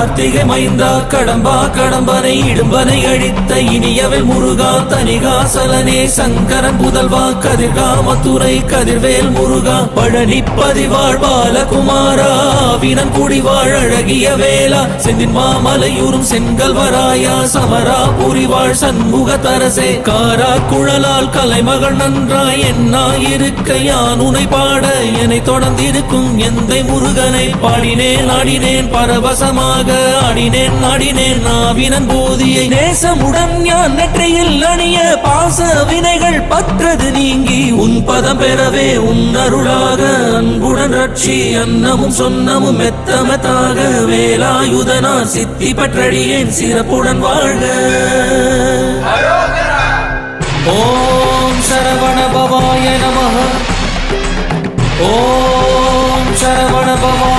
கார்த்திகை மைந்தா கடம்பா கடம்பனை இடும்பனை அழித்த இனியவள் முருகா தனிகாசலனே சங்கரன் புதல்வா கதிர்காமத்துறை கதிர்வேல் முருகா பழனி பதிவாழ் பாலகுமாரா வினன் குடிவாழ் அழகிய வேளா செந்தின் மாமலையூரும் செங்கல்வராயா சமரா புரிவாழ் சண்முக தரசே காரா குழலால் கலைமகள் நன்றாய் என்னாயிருக்க யான் உனை பாட என்னை தொடர்ந்திருக்கும் எந்தை முருகனை பாடினேன் ஆடினேன் பரவசமாக ஆடினேன் நாடினேன் நாவினன் போதியை நேசமுடன் யான் நெற்றியில் அணிய பாச வினைகள் பற்றது நீங்கி உன் பதம் பெறவே உன் அருளாக அன்புடன் ரட்சி அன்னமும் சொன்னமும் மெத்தமத்தாக வேலாயுதனார் சித்தி பற்றடியேன் சிறப்புடன் வாழ்க. ஓம் சரவண பவாய நமः. ஓம் சரவண பவாய